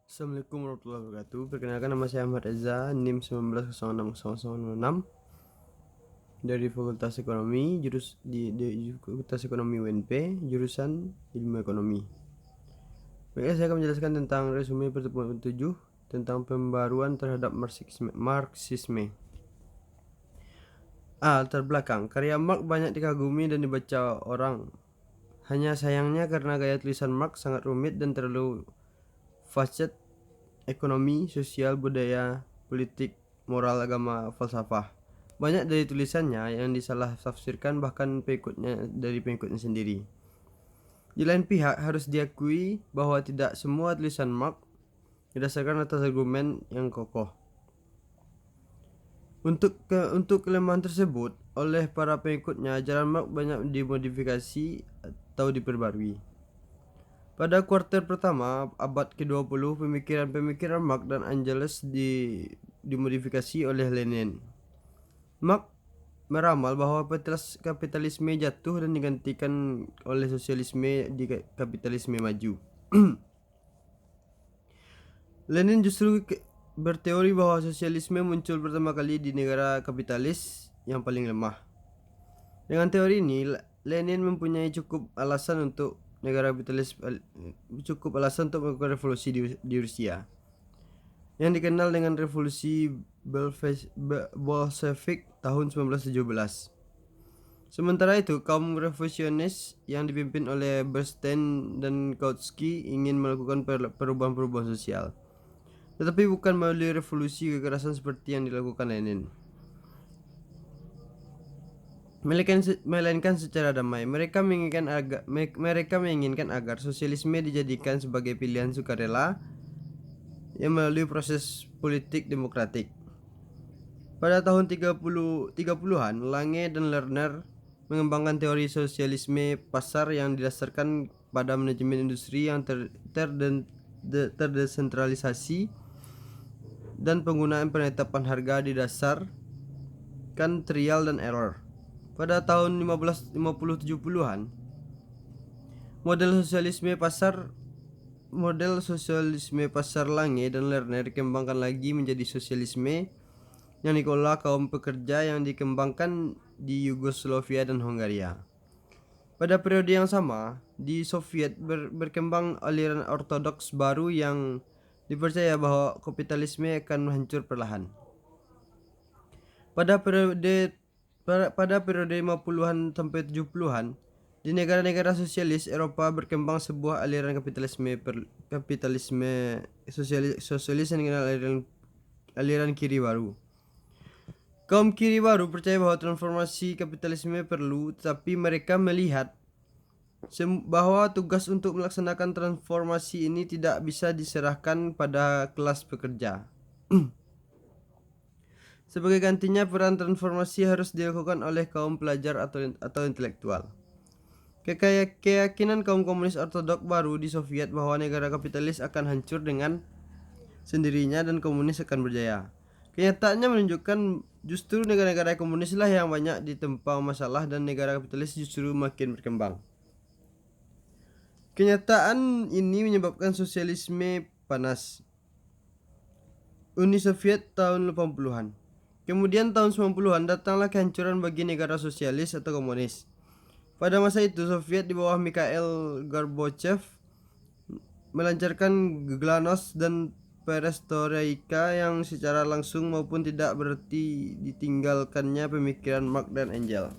Assalamualaikum warahmatullahi wabarakatuh. Perkenalkan, nama saya Ahmad Reza, NIM 19060006 dari Fakultas Ekonomi, di Fakultas Ekonomi UNP, jurusan Ilmu Ekonomi. Baik, saya akan menjelaskan tentang resume pertemuan 7 tentang pembaruan terhadap Marxisme. Latar belakang. Karya Marx banyak dikagumi dan dibaca orang. Hanya sayangnya karena gaya tulisan Marx sangat rumit dan terlalu fasih. Ekonomi, sosial, budaya, politik, moral, agama, falsafah. Banyak dari tulisannya yang disalah tafsirkan bahkan pengikutnya sendiri. Di lain pihak, harus diakui bahwa tidak semua tulisan Marx didasarkan atas argumen yang kokoh. Untuk kelemahan tersebut, oleh para pengikutnya, ajaran Marx banyak dimodifikasi atau diperbarui. Pada kuarter pertama abad ke-20, pemikiran-pemikiran Marx dan Engels dimodifikasi oleh Lenin. Marx meramal bahwa kapitalisme jatuh dan digantikan oleh sosialisme di kapitalisme maju. Lenin justru berteori bahwa sosialisme muncul pertama kali di negara kapitalis yang paling lemah. Dengan teori ini, Lenin mempunyai cukup alasan untuk melakukan revolusi di Rusia yang dikenal dengan revolusi Bolshevik tahun 1917. Sementara itu, kaum revolusionis yang dipimpin oleh Bernstein dan Kautsky ingin melakukan perubahan-perubahan sosial, tetapi bukan melalui revolusi kekerasan seperti yang dilakukan Lenin, melainkan secara damai. Mereka menginginkan agar sosialisme dijadikan sebagai pilihan sukarela yang melalui proses politik demokratik. Pada tahun 30-an, Lange dan Lerner mengembangkan teori sosialisme pasar yang didasarkan pada manajemen industri yang terdesentralisasi dan penggunaan penetapan harga didasarkan trial dan error. Pada tahun 1550-70-an, model sosialisme pasar Lange dan Lerner dikembangkan lagi menjadi sosialisme yang dikelola kaum pekerja yang dikembangkan di Yugoslavia dan Hungaria. Pada periode yang sama, di Soviet berkembang aliran ortodoks baru yang dipercaya bahwa kapitalisme akan hancur perlahan. Pada periode 50-an sampai 70-an, di negara-negara sosialis Eropa berkembang sebuah aliran kapitalisme sosialis yang dikenal aliran kiri baru. Kaum kiri baru percaya bahwa transformasi kapitalisme perlu, tetapi mereka melihat bahwa tugas untuk melaksanakan transformasi ini tidak bisa diserahkan pada kelas pekerja. Sebagai gantinya, peran transformasi harus dilakukan oleh kaum pelajar atau intelektual. Keyakinan kaum komunis ortodok baru di Soviet bahwa negara kapitalis akan hancur dengan sendirinya dan komunis akan berjaya. Kenyataannya menunjukkan justru negara-negara komunislah yang banyak ditempa masalah dan negara kapitalis justru makin berkembang. Kenyataan ini menyebabkan sosialisme panas. Uni Soviet tahun 80-an. Kemudian tahun 90-an datanglah kehancuran bagi negara sosialis atau komunis. Pada masa itu, Soviet di bawah Mikhail Gorbachev melancarkan glasnost dan perestroika yang secara langsung maupun tidak berarti ditinggalkannya pemikiran Marx dan Engels.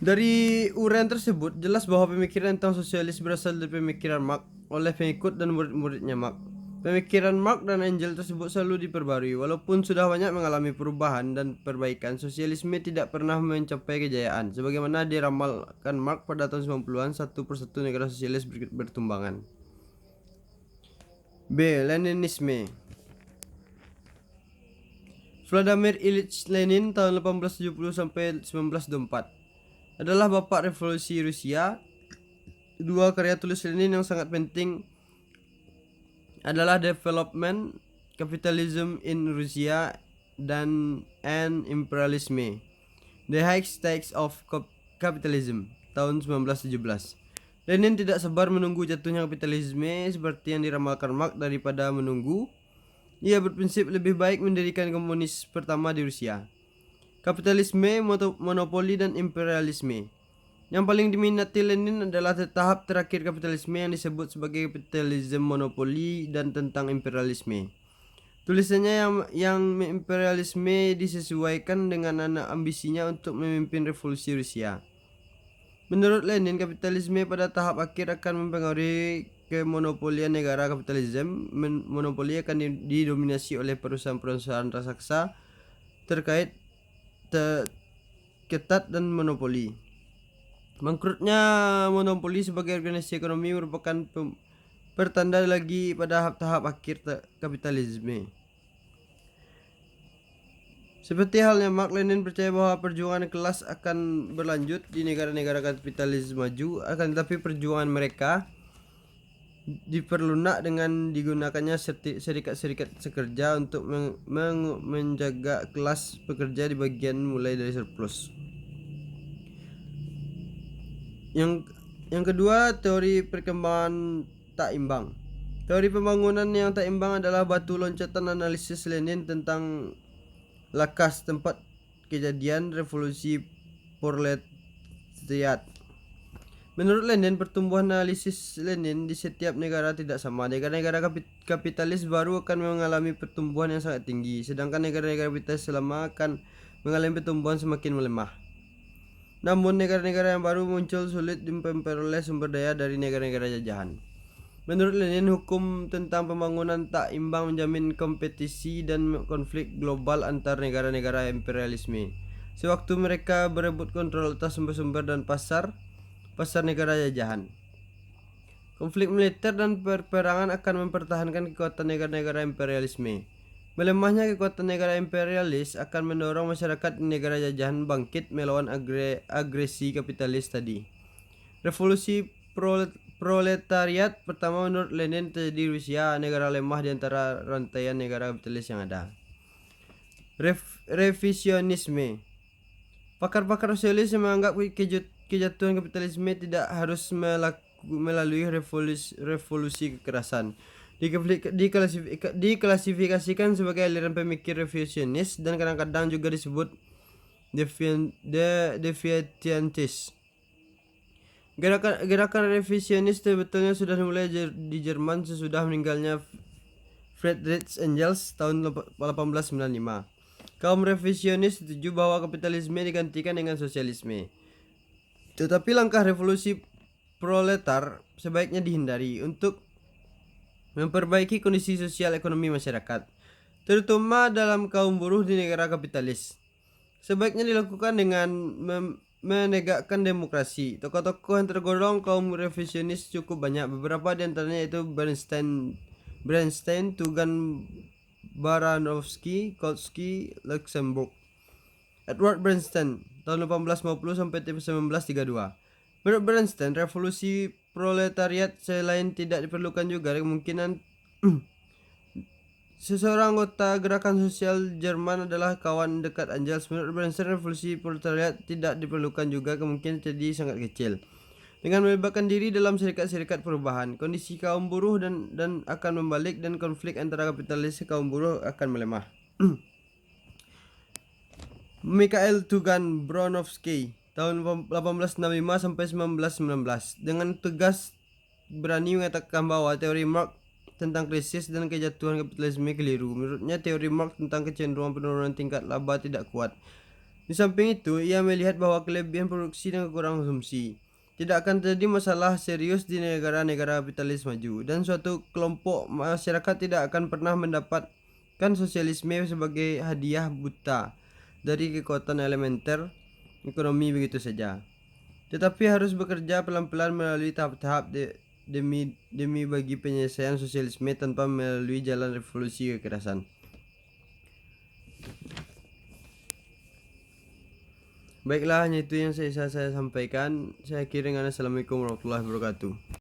Dari uraian tersebut, jelas bahwa pemikiran tentang sosialis berasal dari pemikiran Marx oleh pengikut dan murid-muridnya Marx. Pemikiran Marx dan Engels tersebut selalu diperbarui. Walaupun sudah banyak mengalami perubahan dan perbaikan, sosialisme tidak pernah mencapai kejayaan. Sebagaimana diramalkan Marx pada tahun 90-an, satu persatu negara sosialis bertumbangan. B. Leninisme. Vladimir Ilyich Lenin tahun 1870 sampai 1924 adalah bapak revolusi Rusia. Dua karya tulis Lenin yang sangat penting adalah Development, Capitalism in Russia, dan Imperialism, The High Stakes of Capitalism, tahun 1917. Lenin tidak sabar menunggu jatuhnya kapitalisme seperti yang diramalkan Marx daripada menunggu. Ia berprinsip lebih baik mendirikan komunis pertama di Rusia. Kapitalisme, monopoli, dan imperialisme. Yang paling diminati Lenin adalah tahap terakhir kapitalisme yang disebut sebagai kapitalisme monopoli dan tentang imperialisme. Tulisannya yang imperialisme disesuaikan dengan ambisinya untuk memimpin revolusi Rusia. Menurut Lenin, kapitalisme pada tahap akhir akan mempengaruhi kemonopolian negara. Kapitalisme monopoli akan didominasi oleh perusahaan-perusahaan raksasa terkait ketat dan monopoli. Bangkrutnya monopoli sebagai organisasi ekonomi merupakan pertanda lagi pada tahap akhir kapitalisme. Seperti halnya Marx, Lenin percaya bahwa perjuangan kelas akan berlanjut di negara-negara kapitalis maju, akan tetapi perjuangan mereka diperlunak dengan digunakannya serikat-serikat sekerja untuk menjaga kelas pekerja di bagian mulai dari surplus. Yang kedua, teori perkembangan tak imbang. Teori pembangunan yang tak imbang adalah batu loncatan analisis Lenin tentang Lakas, tempat kejadian revolusi proletariat. Menurut Lenin, pertumbuhan analisis Lenin di setiap negara tidak sama. Negara-negara kapitalis baru akan mengalami pertumbuhan yang sangat tinggi, sedangkan negara-negara kapitalis lama akan mengalami pertumbuhan semakin melemah. Namun negara-negara yang baru muncul sulit memperoleh sumber daya dari negara-negara jajahan. Menurut Lenin, hukum tentang pembangunan tak imbang menjamin kompetisi dan konflik global antar negara-negara imperialisme. Sewaktu mereka berebut kontrol atas sumber-sumber dan pasar negara jajahan. Konflik militer dan peperangan akan mempertahankan kekuatan negara-negara imperialisme. Melemahnya kekuatan negara imperialis akan mendorong masyarakat negara jajahan bangkit melawan agresi kapitalis tadi. Revolusi proletariat pertama menurut Lenin terjadi di Rusia, negara lemah di antara rantaian negara kapitalis yang ada. Revisionisme. Pakar-pakar sosialis menganggap kejatuhan kapitalisme tidak harus melalui revolusi kekerasan. Diklasifikasikan sebagai aliran pemikir revisionis dan kadang-kadang juga disebut deviantis. Gerakan revisionis sebetulnya sudah dimulai di Jerman sesudah meninggalnya Friedrich Engels tahun 1895. Kaum revisionis setuju bahwa kapitalisme digantikan dengan sosialisme. Tetapi langkah revolusi proletar sebaiknya dihindari untuk memperbaiki kondisi sosial ekonomi masyarakat, terutama dalam kaum buruh di negara kapitalis. Sebaiknya dilakukan dengan menegakkan demokrasi. Tokoh-tokoh yang tergolong kaum revisionis cukup banyak. Beberapa di antaranya itu Bernstein, Tugan, Baranovsky, Kautsky, Luxemburg. Edward Bernstein tahun 1850 sampai 1932. Menurut Bernstein, revolusi proletariat selain tidak diperlukan juga kemungkinan seseorang anggota gerakan sosial Jerman adalah kawan dekat Engels. Menurut Bernstein, revolusi proletariat tidak diperlukan juga kemungkinan jadi sangat kecil. Dengan melibatkan diri dalam serikat-serikat perubahan, kondisi kaum buruh dan akan membalik dan konflik antara kapitalis dan kaum buruh akan melemah. Mikhail Tugan Bronowski tahun 1865 sampai 1919 dengan tegas berani mengatakan bahwa teori Marx tentang krisis dan kejatuhan kapitalisme keliru. Menurutnya, teori Marx tentang kecenderungan penurunan tingkat laba tidak kuat. Di samping itu, ia melihat bahwa kelebihan produksi dan kekurangan konsumsi tidak akan terjadi masalah serius di negara-negara kapitalis maju, dan suatu kelompok masyarakat tidak akan pernah mendapatkan sosialisme sebagai hadiah buta dari kekuatan elementer ekonomi begitu saja, tetapi harus bekerja pelan-pelan melalui tahap-tahap demi bagi penyelesaian sosialisme tanpa melalui jalan revolusi kekerasan. Baiklah, hanya itu yang saya sampaikan. Saya akhiri dengan assalamualaikum warahmatullahi wabarakatuh.